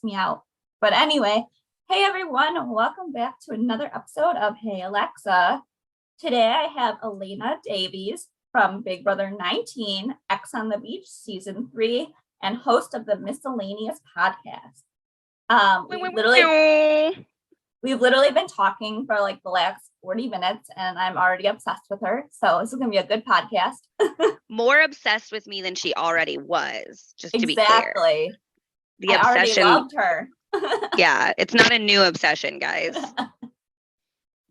me out. But anyway, hey everyone, welcome back to another episode of Hey Alexa. Today I have Elena Davies from Big Brother 19, X on the Beach Season 3, and host of the Miscellaneous podcast. We've literally been talking for like the last 40 minutes and I'm already obsessed with her. So this is going to be a good podcast. More obsessed with me than she already was, just to be clear. Exactly. The obsession. I already loved her. Yeah, it's not a new obsession, guys.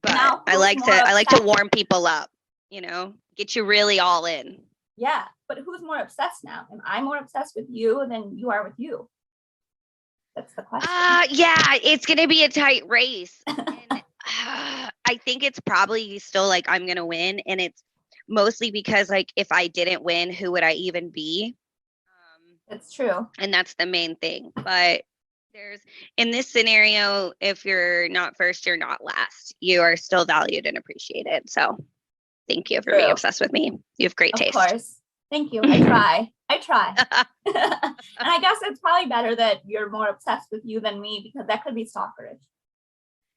But Now, I like to warm people up, you know, get you really all in. Yeah, but who's more obsessed now? Am I more obsessed with you than you are with you? That's the question. Yeah, it's going to be a tight race. And, I think it's probably still like I'm going to win. And it's mostly because like if I didn't win, who would I even be? It's true. And that's the main thing. But in this scenario, if you're not first, you're not last. You are still valued and appreciated. So thank you for being obsessed with me. You have great taste. Of course. Thank you. I try. And I guess it's probably better that you're more obsessed with you than me because that could be stalkerish.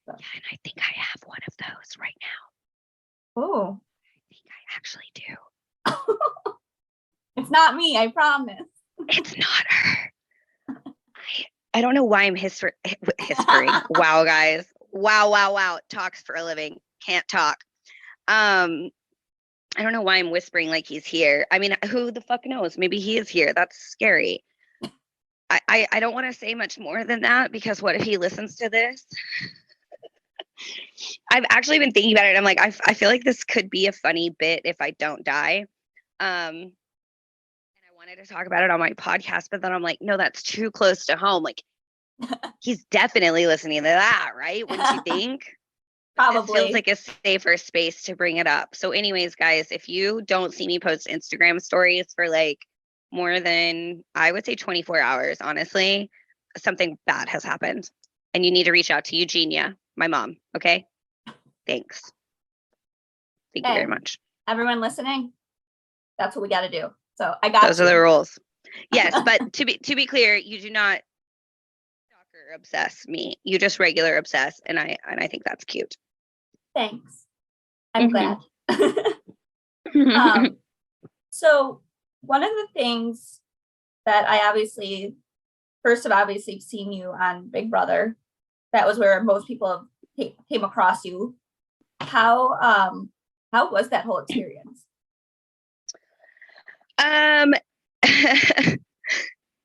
So. Yeah, and I think I have one of those right now. Oh. I think I actually do. It's not me, I promise. It's not her. I don't know why I'm whispering. Wow, guys. Wow. Talks for a living. Can't talk. I don't know why I'm whispering like he's here. I mean, who the fuck knows? Maybe he is here. That's scary. I don't want to say much more than that because what if he listens to this? I've actually been thinking about it. I'm like, I feel like this could be a funny bit if I don't die. And I wanted to talk about it on my podcast, but then I'm like, no, that's too close to home. Like, he's definitely listening to that, right? Wouldn't you think? Probably. It feels like a safer space to bring it up. So anyways, guys, if you don't see me post Instagram stories for like more than, I would say 24 hours, honestly, something bad has happened. And you need to reach out to Eugenia, my mom. Okay? Thanks. Thank you very much. Everyone listening, that's what we got to do. So I got those are the rules. Yes, but to be clear, you do not stalker obsess me. You just regular obsess, and I think that's cute. Thanks. I'm glad. So one of the things that I obviously seen you on Big Brother. That was where most people came across you. How was that whole experience?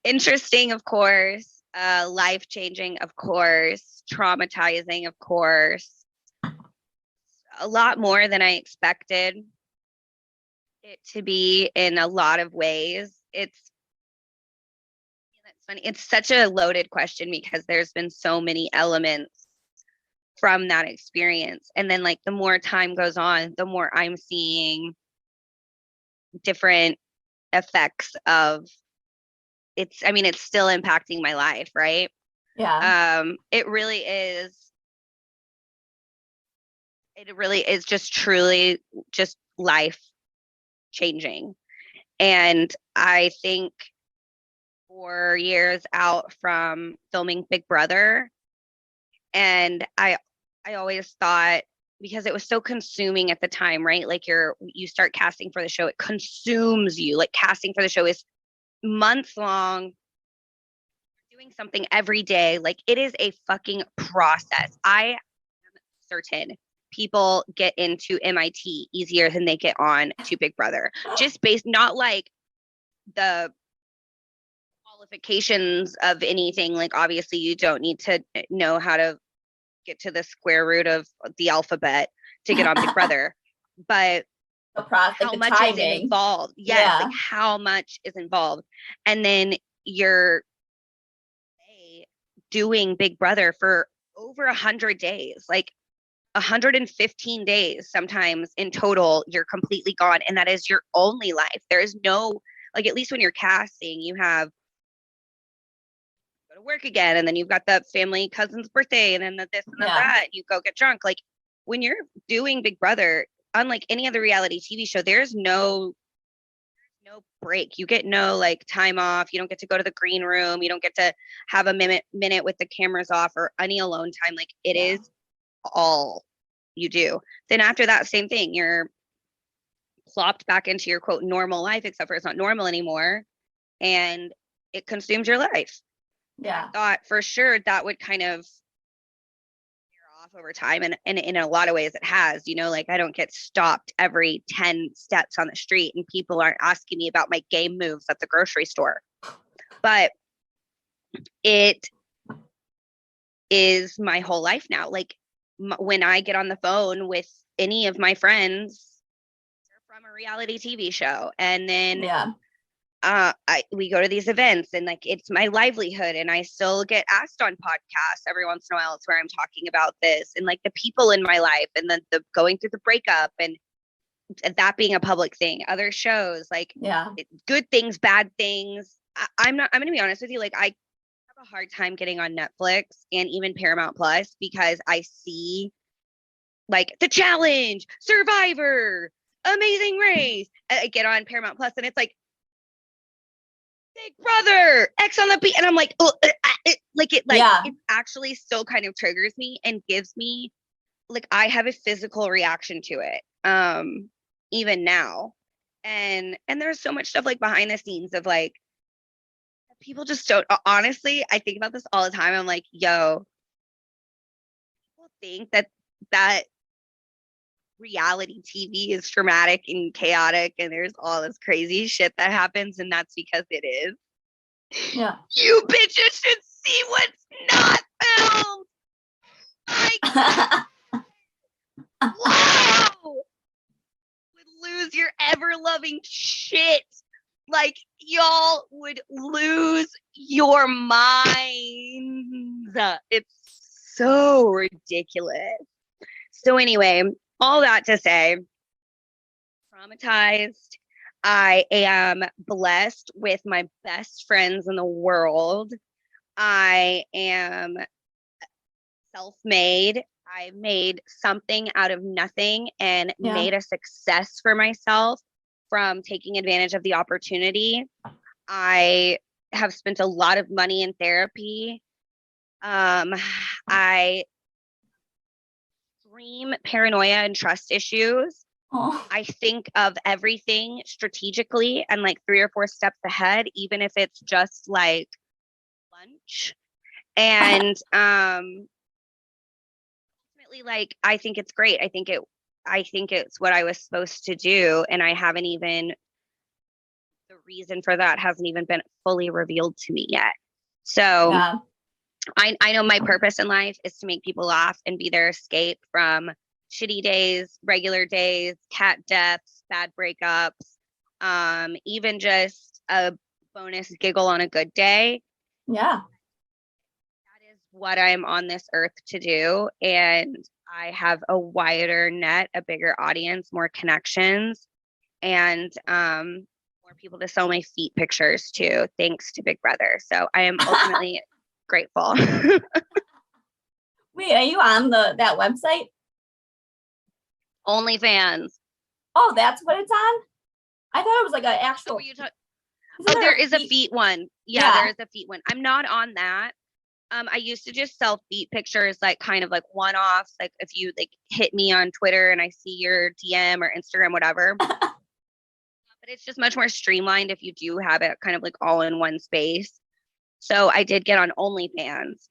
Interesting, of course. Life-changing, of course. Traumatizing, of course. A lot more than I expected it to be in a lot of ways. That's funny. It's such a loaded question because there's been so many elements from that experience. And then like the more time goes on, the more I'm seeing different effects of it's still impacting my life, right? Yeah. It really is just truly just life changing. And I think 4 years out from filming Big Brother, and I always thought, because it was so consuming at the time, right? Like you start casting for the show, it consumes you. Like casting for the show is months long, doing something every day. Like it is a fucking process. I am certain people get into MIT easier than they get on to Big Brother. Just based, not like the qualifications of anything. Like obviously you don't need to know how to get to the square root of the alphabet to get on Big Brother, but how much is involved? Yes, like how much is involved, and then you're doing Big Brother for over 100 days, like 115 days sometimes in total. You're completely gone, and that is your only life. There is no, like, at least when you're casting, you have to work again, and then you've got the family cousin's birthday, and then this and then that, and you go get drunk. Like when you're doing Big Brother, unlike any other reality TV show, there's no break. You get no like time off. You don't get to go to the green room. You don't get to have a minute with the cameras off or any alone time. Like it is all you do. Then after that, same thing. You're plopped back into your quote normal life, except for it's not normal anymore. And it consumes your life. Yeah. I thought for sure that would kind of wear off over time. And in a lot of ways it has, you know, like I don't get stopped every 10 steps on the street and people aren't asking me about my game moves at the grocery store. But it is my whole life now. Like when I get on the phone with any of my friends, they're from a reality TV show. And then we go to these events and like it's my livelihood, and I still get asked on podcasts every once in a while. It's where I'm talking about this and like the people in my life, and then the going through the breakup and that being a public thing. Other shows like good things, bad things. I'm gonna be honest with you, like I have a hard time getting on Netflix and even Paramount Plus because I see like The Challenge, Survivor, Amazing Race. I get on Paramount Plus and it's like Big Brother, X on the Beat, and I'm like, oh, it actually still kind of triggers me and gives me like I have a physical reaction to it, even now, and there's so much stuff like behind the scenes of like people just don't. Honestly, I think about this all the time. I'm like, yo, people think that reality TV is traumatic and chaotic and there's all this crazy shit that happens, and that's because it is. Yeah. You bitches should see what's not filmed. Like, wow. Would lose your ever-loving shit. Like, y'all would lose your minds. It's so ridiculous. So anyway, all that to say, traumatized. I am blessed with my best friends in the world. I am self-made. I made something out of nothing and made a success for myself from taking advantage of the opportunity. I have spent a lot of money in therapy. I extreme paranoia and trust issues. I think of everything strategically and like 3 or 4 steps ahead, even if it's just like lunch. And ultimately, like I think it's great. I think it's what I was supposed to do, and I haven't even the reason for that hasn't even been fully revealed to me yet. So I know my purpose in life is to make people laugh and be their escape from shitty days, regular days, cat deaths, bad breakups, even just a bonus giggle on a good day. Yeah. That is what I'm on this earth to do. And I have a wider net, a bigger audience, more connections, and more people to sell my feet pictures to, thanks to Big Brother. So I am ultimately grateful. Wait, are you on that website? OnlyFans. Oh, that's what it's on? I thought it was like an actual. There is a feet one. Yeah, there is a feet one. I'm not on that. I used to just sell feet pictures, like kind of like one-offs. Like if you like hit me on Twitter and I see your DM or Instagram, whatever. But it's just much more streamlined if you do have it kind of like all in one space. So I did get on OnlyFans.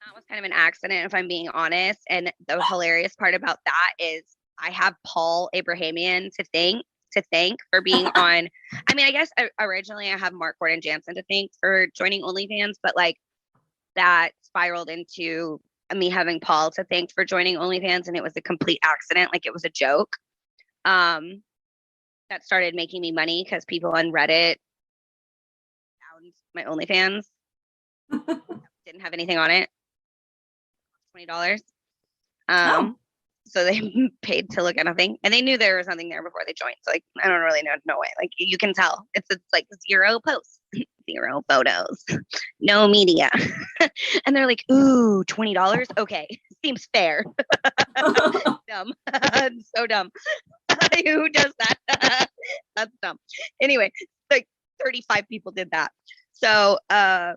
That was kind of an accident, if I'm being honest. And the hilarious part about that is I have Paul Abrahamian to thank for being on. I mean, I guess originally I have Mark Gordon Jansen to thank for joining OnlyFans, but like that spiraled into me having Paul to thank for joining OnlyFans, and it was a complete accident. Like it was a joke. That started making me money because people on Reddit found my OnlyFans. Didn't have anything on it. $20. So they paid to look at nothing, and they knew there was nothing there before they joined. So like, I don't really know. No way. Like you can tell it's like 0 posts, 0 photos, no media. And they're like, ooh, $20. Okay. Seems fair. Dumb. So dumb. Who does that? That's dumb. Anyway, like 35 people did that. So Damn.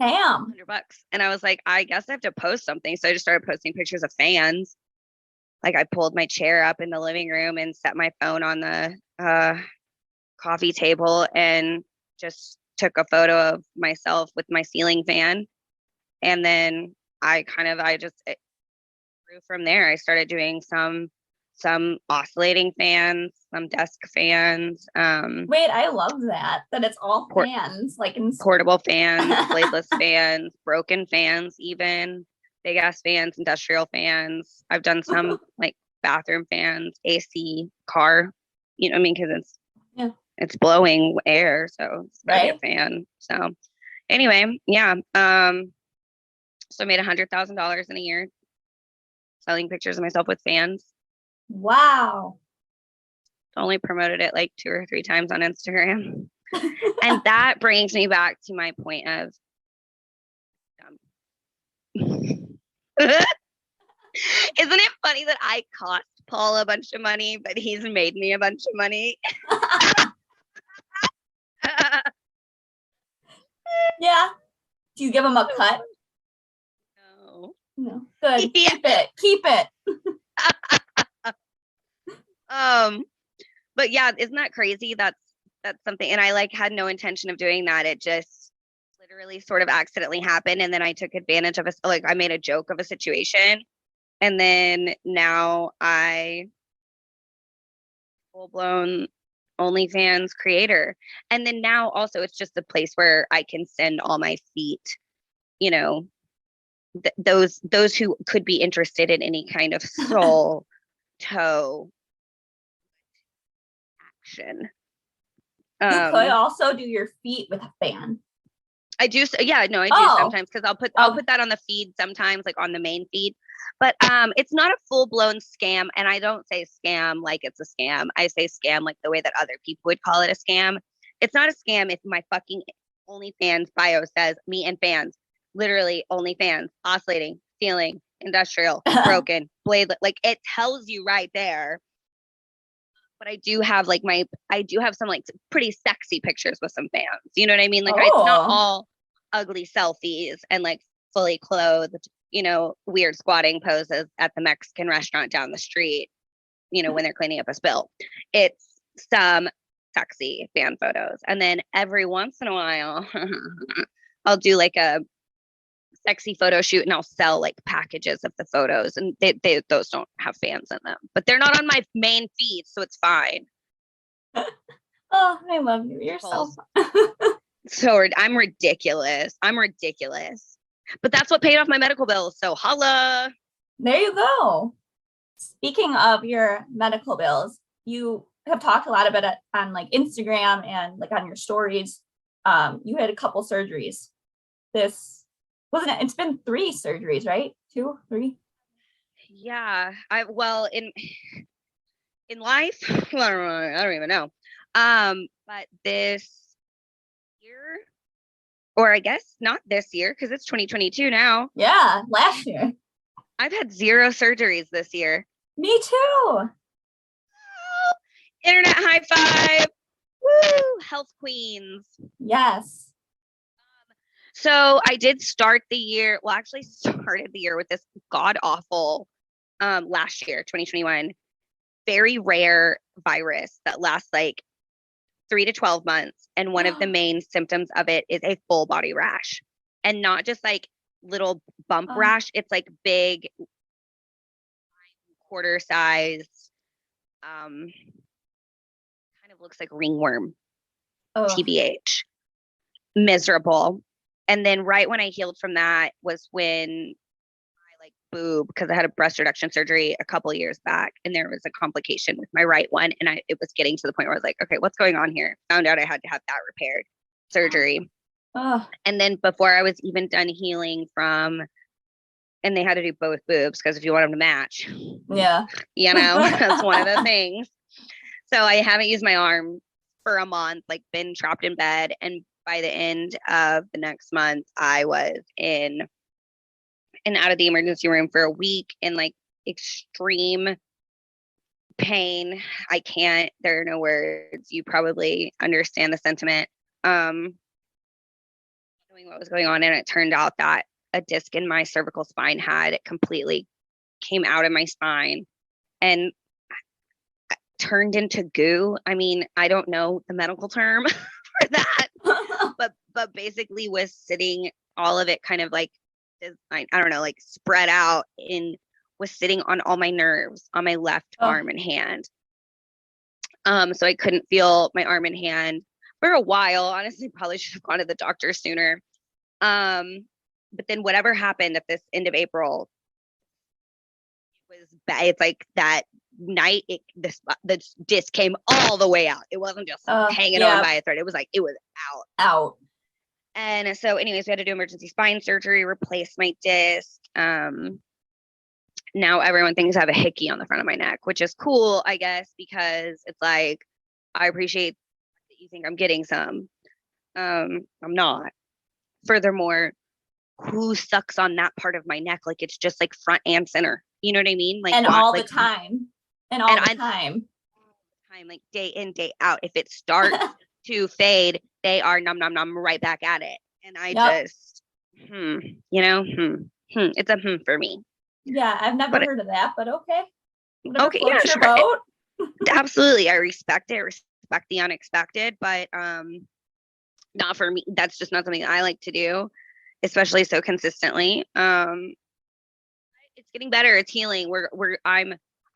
$100. And I was like, I guess I have to post something. So I just started posting pictures of fans. Like I pulled my chair up in the living room and set my phone on the coffee table and just took a photo of myself with my ceiling fan. And then I just grew from there. I started doing some oscillating fans, some desk fans, Wait, I love that it's all fans, like in portable fans, bladeless fans, broken fans, even big ass fans, industrial fans. I've done some like bathroom fans, AC, car, you know what I mean? Because it's blowing air, so it's gotta be a fan. So anyway, yeah. So I made $100,000 in a year selling pictures of myself with fans. Wow. Only promoted it like 2 or 3 times on Instagram. And that brings me back to my point of isn't it funny that I cost Paul a bunch of money, but he's made me a bunch of money? Yeah. Do you give him a cut? No. Good. Yeah. Keep it. But yeah, isn't that crazy? That's something. And I like had no intention of doing that. It just literally sort of accidentally happened. And then I took advantage of I made a joke of a situation. And then now I full-blown OnlyFans creator. And then now also it's just a place where I can send all my feet, you know, those who could be interested in any kind of soul toe action. You could also do your feet with a fan. I do. Yeah, no, I do sometimes because I'll put that on the feed sometimes, like on the main feed. But it's not a full blown scam, and I don't say scam like it's a scam. I say scam like the way that other people would call it a scam. It's not a scam if my fucking OnlyFans bio says me and fans, literally OnlyFans, oscillating, ceiling, industrial, broken, blade. Like it tells you right there. But I do have some like pretty sexy pictures with some fans. You know what I mean? Like it's not all ugly selfies and like fully clothed, you know, weird squatting poses at the Mexican restaurant down the street, you know, when they're cleaning up a spill. It's some sexy fan photos. And then every once in a while, I'll do like a sexy photo shoot and I'll sell like packages of the photos, and those don't have fans in them, but they're not on my main feed, so it's fine. Oh, I love you. You're so so I'm ridiculous. But that's what paid off my medical bills. So holla. There you go. Speaking of your medical bills, you have talked a lot about it on like Instagram and like on your stories. You had a couple surgeries. This wasn't it? It's been 3 surgeries, right? 2, 3. Yeah. In life, I don't even know. But this year, or I guess not this year, because it's 2022 now. Yeah, last year. I've had 0 surgeries this year. Me too. Internet high five. Woo! Health queens. Yes. So I did start the year. Well, actually started the year with this god awful last year, 2021, very rare virus that lasts like 3 to 12 months. And one of the main symptoms of it is a full body rash, and not just like little bump rash. It's like big, quarter size, kind of looks like ringworm. TBH. Miserable. And then right when I healed from that was when I like boob, because I had a breast reduction surgery a couple of years back, and there was a complication with my right one, and it was getting to the point where I was like, okay, what's going on here? Found out I had to have that repaired, surgery. And then before I was even done healing from, and they had to do both boobs because if you want them to match, you know, that's one of the things. So I haven't used my arm for a month, like been trapped in bed, and by the end of the next month, I was in and out of the emergency room for a week in like extreme pain. I can't, there are no words. You probably understand the sentiment. Knowing what was going on, and it turned out that a disc in my cervical spine had completely came out of my spine and turned into goo. I mean, I don't know the medical term for that, but basically was sitting, all of it kind of like, I don't know, like spread out, and was sitting on all my nerves on my left arm and hand. So I couldn't feel my arm and hand for a while. Honestly, probably should have gone to the doctor sooner. But then whatever happened at this end of April, it was bad. It's like that night, the disc came all the way out. It wasn't just hanging on by a thread. It was like, it was out. And so anyways, we had to do emergency spine surgery, replace my disc. Now everyone thinks I have a hickey on the front of my neck, which is cool, I guess, because it's like, I appreciate that you think I'm getting some. I'm not. Furthermore, who sucks on that part of my neck? Like, it's just like front and center. You know what I mean? Like, and all the time. And all the time. Like day in, day out. If it starts to fade, they are num right back at it. And I just, it's a for me. Yeah, I've never heard of that, but okay. Okay, yeah, sure. Absolutely. I respect it. Respect the unexpected, but not for me. That's just not something I like to do, especially so consistently. It's getting better. It's healing.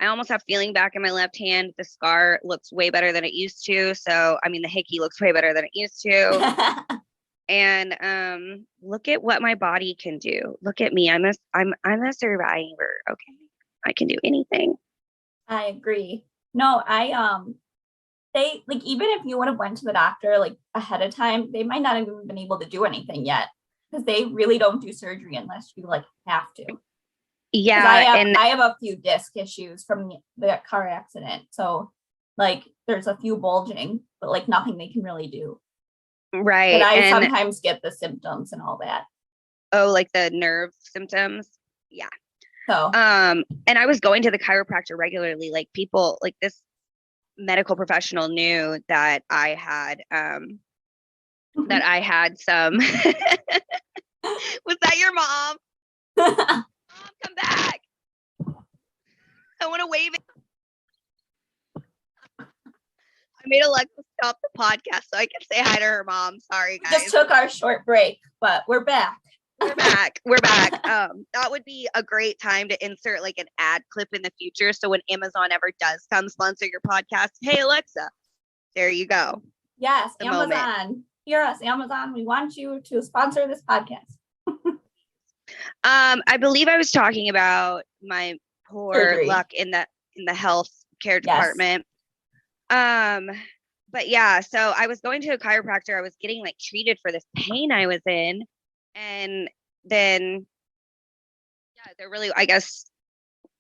I almost have feeling back in my left hand. The scar looks way better than it used to. So, I mean, the hickey looks way better than it used to. And look at what my body can do. Look at me. I'm a survivor. Okay, I can do anything. I agree. No, they like, even if you would have went to the doctor like ahead of time, they might not have even been able to do anything yet, because they really don't do surgery unless you like have to. Yeah, I have a few disc issues from the car accident, so like there's a few bulging, but like nothing they can really do. Right. But I sometimes get the symptoms and all that. Oh, like the nerve symptoms. Yeah. So and I was going to the chiropractor regularly. Like, people, like, this medical professional knew that I had some was that your mom? Mom, come back. I want to wave it. I made Alexa stop the podcast so I can say hi to her mom. Sorry, guys. Just took our short break, but we're back. We're back. We're back. That would be a great time to insert like an ad clip in the future. So when Amazon ever does come sponsor your podcast, hey Alexa, there you go. Yes, Amazon. Hear us, Amazon. We want you to sponsor this podcast. I believe I was talking about my poor surgery. Luck in the health care department. But yeah, so I was going to a chiropractor. I was getting like treated for this pain I was in. And then, yeah, there really, I guess,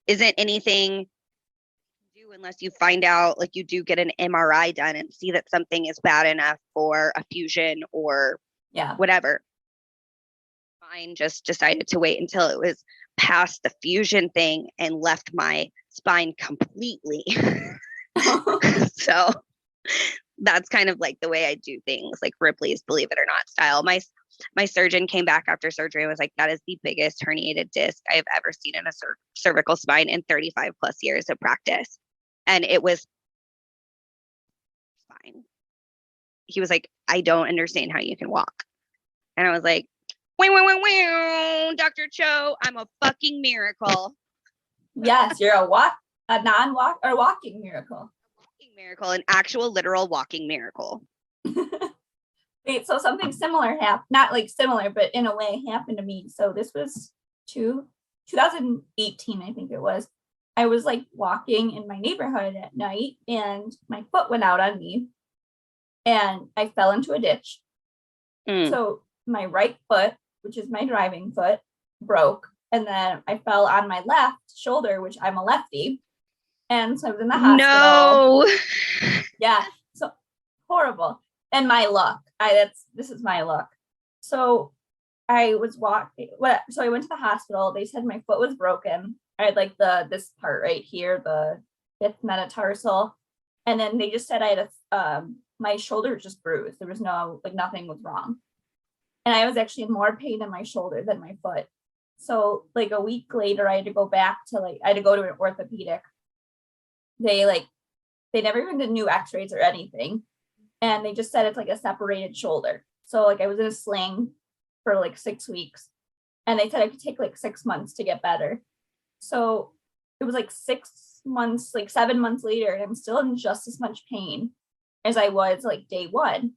isn't anything to do unless you find out, like, you do get an MRI done and see that something is bad enough for a fusion or whatever. Mine just decided to wait until it was past the fusion thing and left my spine completely. So that's kind of like the way I do things, like Ripley's Believe It or Not style. My surgeon came back after surgery and was like, that is the biggest herniated disc I have ever seen in a cervical spine in 35 plus years of practice. And it was fine. He was like, I don't understand how you can walk. And I was like, wait, Dr. Cho, I'm a fucking miracle. Yes, you're a non-walk or walking miracle. Miracle, an actual literal walking miracle. Wait, so something similar happened, not like similar, but in a way happened to me. So this was 2018, I think it was. I was like walking in my neighborhood at night and my foot went out on me and I fell into a ditch. So my right foot, which is my driving foot, broke. And then I fell on my left shoulder, which I'm a lefty. And so I was in the hospital. No. Yeah. So horrible. And my luck. This is my luck. So I was walking. So I went to the hospital. They said my foot was broken. I had like this part right here, the fifth metatarsal. And then they just said I had my shoulder just bruised. There was no, like, nothing was wrong. And I was actually in more pain in my shoulder than my foot. So like a week later, I had to go to an orthopedic. They never even did new x-rays or anything. And they just said it's like a separated shoulder. So like I was in a sling for like 6 weeks. And they said I could take like 6 months to get better. So it was like 6 months, like 7 months later, and I'm still in just as much pain as I was like day one.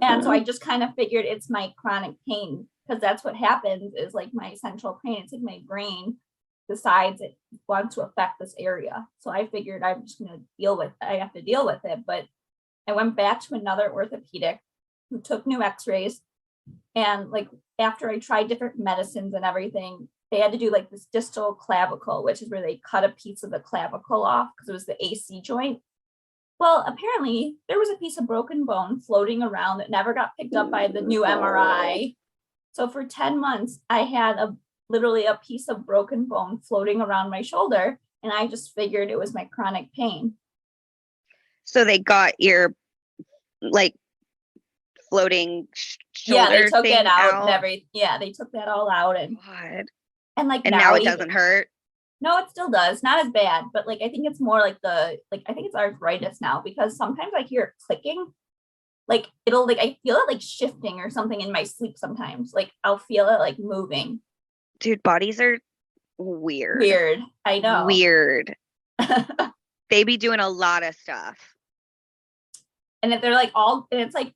And so I just kind of figured it's my chronic pain, because that's what happens is like my central pain. It's like my brain decides it wants to affect this area. So I figured I'm just going to I have to deal with it. But I went back to another orthopedic who took new x-rays. And like after I tried different medicines and everything, they had to do like this distal clavicle, which is where they cut a piece of the clavicle off because it was the AC joint. Well, apparently there was a piece of broken bone floating around that never got picked up by the new MRI. So for 10 months, I had literally a piece of broken bone floating around my shoulder. And I just figured it was my chronic pain. So they got your like floating shoulder. Yeah, they took thing it out out. and everything. Yeah, they took that all out. And God. like and now it doesn't hurt. No, it still does. Not as bad, but like I think it's more like I think it's arthritis now, because sometimes I hear it clicking. Like it'll like I feel it like shifting or something in my sleep sometimes. Like I'll feel it like moving. Dude, bodies are weird. Weird. I know. Weird. They be doing a lot of stuff. And if they're like it's like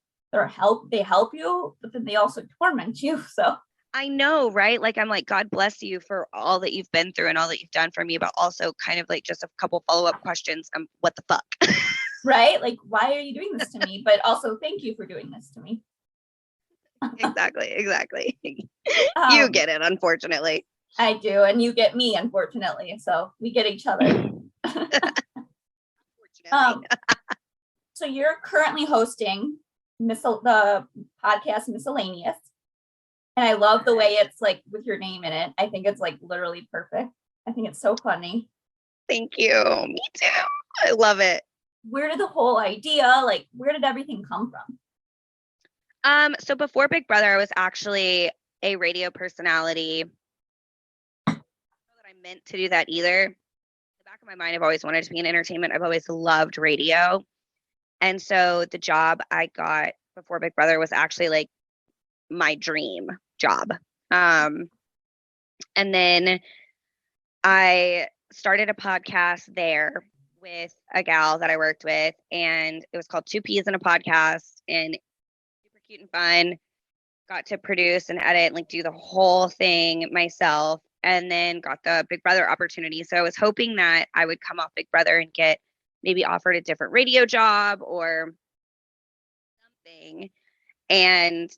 they help you, but then they also torment you. So I know, right? Like, I'm like, God bless you for all that you've been through and all that you've done for me, but also kind of like just a couple follow-up questions. What the fuck? Right? Like, why are you doing this to me? But also, thank you for doing this to me. Exactly. You get it, unfortunately. I do, and you get me, unfortunately. So we get each other. So you're currently hosting the podcast Miscellaneous. And I love the way it's like with your name in it. I think it's like literally perfect. I think it's so funny. Thank you. Me too. I love it. Where did the whole idea, like, where did everything come from? So before Big Brother, I was actually a radio personality. I don't know that I meant to do that either. In the back of my mind, I've always wanted to be in entertainment. I've always loved radio. And so the job I got before Big Brother was actually like my dream job. And then I started a podcast there with a gal that I worked with, and it was called Two Peas in a Podcast, and super cute and fun. Got to produce and edit and like do the whole thing myself, and then got the Big Brother opportunity. So I was hoping that I would come off Big Brother and get maybe offered a different radio job or something. And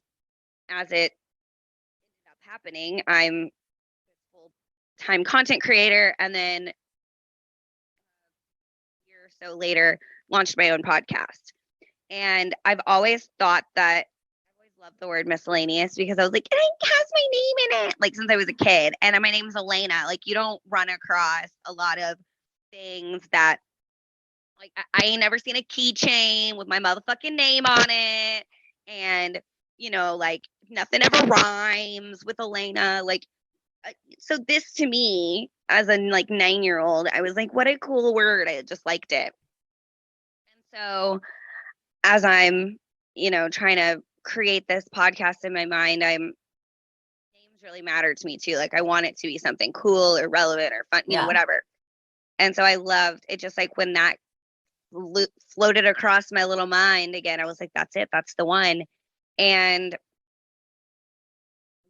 as it ended up happening, I'm a full-time content creator, and then a year or so later launched my own podcast. And I've always thought that I always loved the word miscellaneous because I was like, it has my name in it, like since I was a kid. And my name's Elena. Like, you don't run across a lot of things that, like, I ain't never seen a keychain with my motherfucking name on it. And, you know, like, nothing ever rhymes with Elena. Like, so this to me, as a like 9-year-old, I was like, what a cool word. I just liked it. And so as I'm, trying to create this podcast in my mind, names really matter to me too. Like, I want it to be something cool or relevant or fun, whatever. And so I loved it. Just like when that floated across my little mind again, I was like, that's it. That's the one. And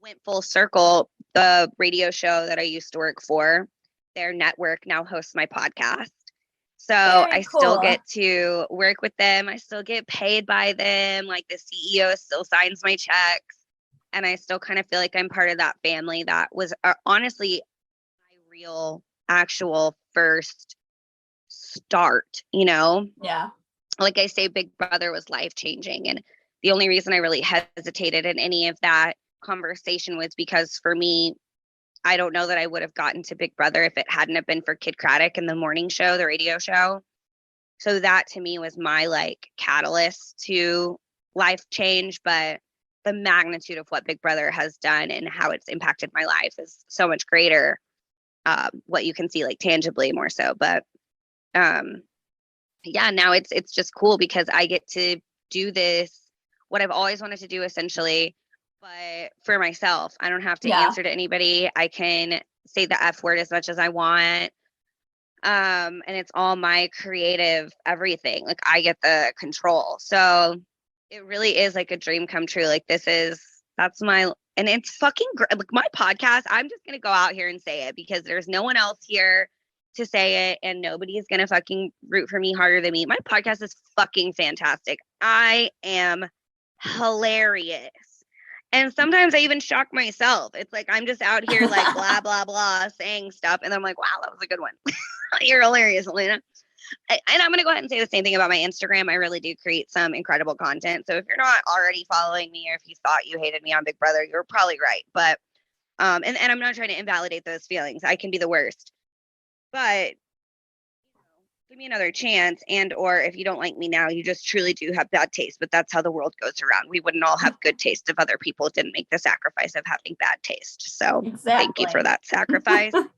went full circle. The radio show that I used to work for, their network now hosts my podcast. So I still get to work with them. I still get paid by them. Like, the CEO still signs my checks. And I still kind of feel like I'm part of that family. That was honestly my real, actual first start, Yeah. Like I say, Big Brother was life-changing. And the only reason I really hesitated in any of that conversation was because for me, I don't know that I would have gotten to Big Brother if it hadn't have been for Kid Craddock and the morning show, the radio show. So that to me was my like catalyst to life change. But the magnitude of what Big Brother has done and how it's impacted my life is so much greater. What you can see like tangibly more so. But yeah, now it's just cool because I get to do this, what I've always wanted to do essentially, but for myself. I don't have to answer to anybody. I can say the F word as much as I want. And it's all my creative everything. Like I get the control. So it really is like a dream come true. Like that's my, and it's fucking great. Like my podcast, I'm just going to go out here and say it because there's no one else here to say it and nobody is going to fucking root for me harder than me. My podcast is fucking fantastic. I am hilarious. And sometimes I even shock myself. It's like I'm just out here like blah, blah, blah, saying stuff. And I'm like, wow, that was a good one. You're hilarious, Elena. And I'm going to go ahead and say the same thing about my Instagram. I really do create some incredible content. So if you're not already following me or if you thought you hated me on Big Brother, you're probably right. But, and I'm not trying to invalidate those feelings. I can be the worst. But give me another chance, and or if you don't like me now, you just truly do have bad taste. But that's how the world goes around. We wouldn't all have good taste if other people didn't make the sacrifice of having bad taste. So Thank you for that sacrifice. But I'm funny.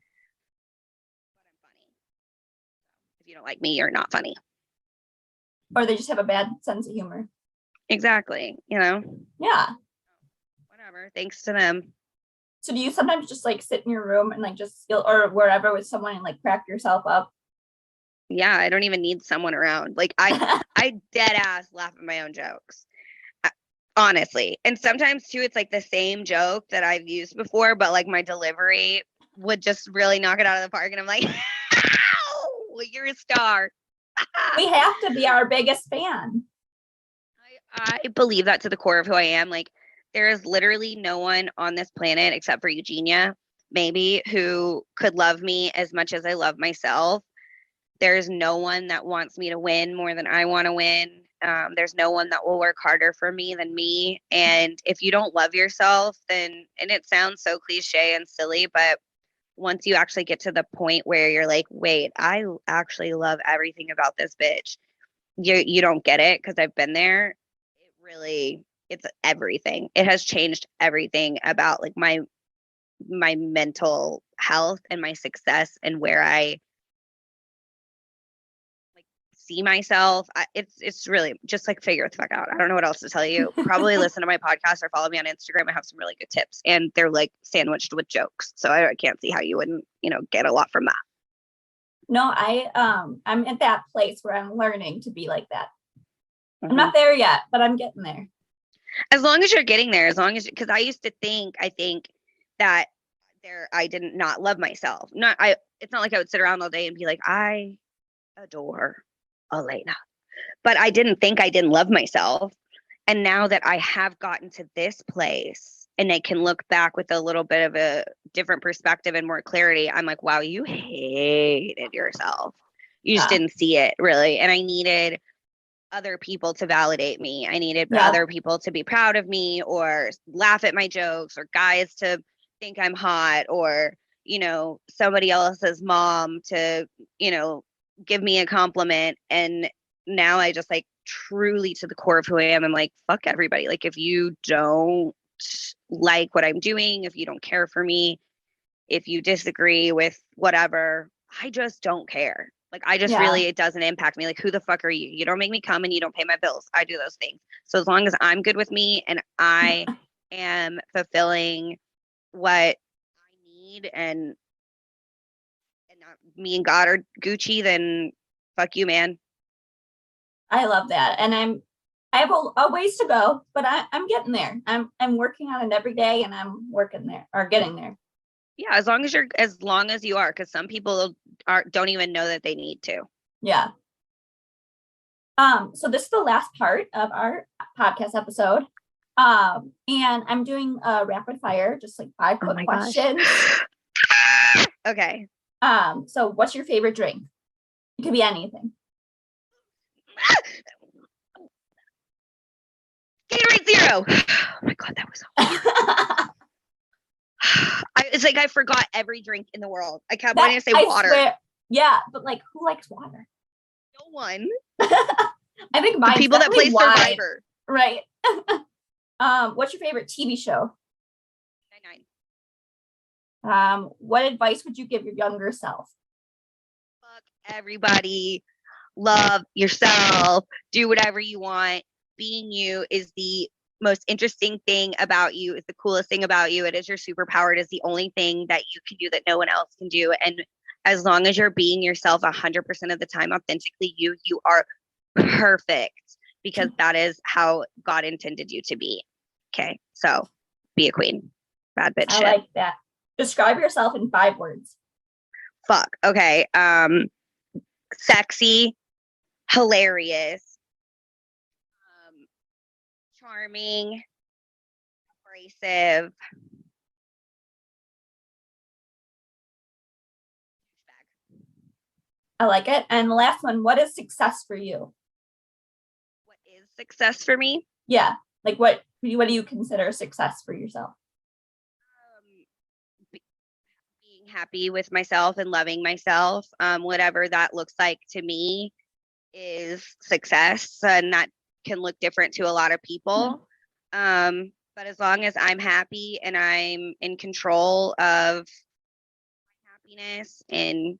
If you don't like me, you're not funny. Or they just have a bad sense of humor. Exactly. Yeah. Whatever. Thanks to them. So do you sometimes just like sit in your room and like just or wherever with someone and like crack yourself up? Yeah, I don't even need someone around. Like I dead ass laugh at my own jokes. Honestly. And sometimes too, it's like the same joke that I've used before, but like my delivery would just really knock it out of the park. And I'm like, ow, you're a star. We have to be our biggest fan. I believe that to the core of who I am. Like there is literally no one on this planet except for Eugenia, maybe, who could love me as much as I love myself. There's no one that wants me to win more than I want to win. There's no one that will work harder for me than me. And if you don't love yourself, then, and it sounds so cliche and silly, but once you actually get to the point where you're like, wait, I actually love everything about this bitch, you don't get it because I've been there. It really, it's everything. It has changed everything about like my mental health and my success and where I see myself. It's really just like figure it the fuck out. I don't know what else to tell you. Probably listen to my podcast or follow me on Instagram. I have some really good tips and they're like sandwiched with jokes. So I can't see how you wouldn't, get a lot from that. No, I'm at that place where I'm learning to be like that. I'm not there yet, but I'm getting there. As long as you're getting there, because I used to I think that I didn't not love myself. It's not like I would sit around all day and be like, I adore Elena. But I didn't think I didn't love myself. And now that I have gotten to this place and I can look back with a little bit of a different perspective and more clarity, I'm like, wow, you hated yourself. You just didn't see it really. And I needed other people to validate me. I needed other people to be proud of me or laugh at my jokes or guys to think I'm hot or, somebody else's mom to, give me a compliment. And now I just like truly to the core of who I am. I'm like, fuck everybody. Like if you don't like what I'm doing, if you don't care for me, if you disagree with whatever, I just don't care. Like I just really, it doesn't impact me. Like who the fuck are you? You don't make me come and you don't pay my bills. I do those things. So as long as I'm good with me and I am fulfilling what I need and not me and God are Gucci, then fuck you, man. I love that. And I have a ways to go, but I'm getting there. I'm working on it every day and I'm working there or getting there. Yeah, as long as you are, because some people don't even know that they need to. Yeah. So this is the last part of our podcast episode. And I'm doing a rapid fire, just like 5 quick questions. Okay. So what's your favorite drink? It could be anything. Gatorade Zero. Oh my God, that was It's like I forgot every drink in the world. I kept That- wanting to say I water. swear- yeah, but like, who likes water? No one. I think The mine's people that play definitely wine, Survivor. right? What's your favorite TV show? 99. What advice would you give your younger self? Fuck everybody. Love yourself. Do whatever you want. Being you is the most interesting thing about you. It's the coolest thing about you. It is your superpower. It is the only thing that you can do that no one else can do. And as long as you're being yourself 100% of the time, authentically you are perfect, because that is how God intended you to be. Okay, so be a queen. Bad bitch I shit. like that. Describe yourself in 5 words. Fuck. Okay. Sexy, hilarious, charming, abrasive. I like it. And the last one, what is success for you? What is success for me? Yeah. Like what do you consider success for yourself? Being happy with myself and loving myself. Whatever that looks like to me is success, and that can look different to a lot of people. But as long as I'm happy and I'm in control of my happiness and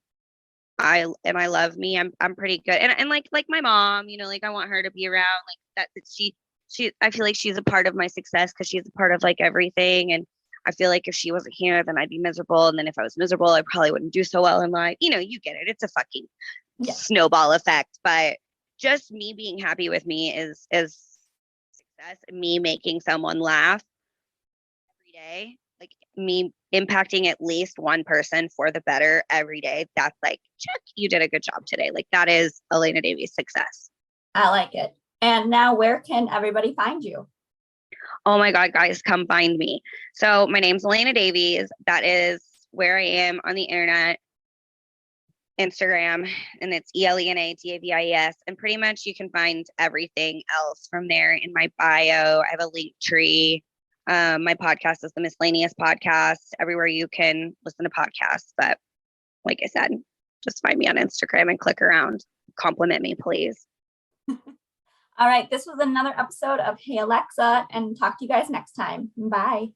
I love me, I'm pretty good. And like my mom, you know, like I want her to be around, like that she I feel like she's a part of my success because she's a part of like everything. And I feel like if she wasn't here, then I'd be miserable. And then if I was miserable, I probably wouldn't do so well in life. You know, you get it. It's a fucking snowball effect. But just me being happy with me is success. Me making someone laugh every day, like me impacting at least one person for the better every day. That's like, check, you did a good job today. Like that is Elena Davies' success. I like it. And now where can everybody find you? Oh my God, guys, come find me. So my name's Elena Davies. That is where I am on the internet, Instagram, and it's ELENADAVIES. And pretty much you can find everything else from there in my bio. I have a link tree. My podcast is the Miscellaneous Podcast, everywhere you can listen to podcasts. But like I said, just find me on Instagram and click around. Compliment me, please. All right. This was another episode of Hey Alexa, and talk to you guys next time. Bye.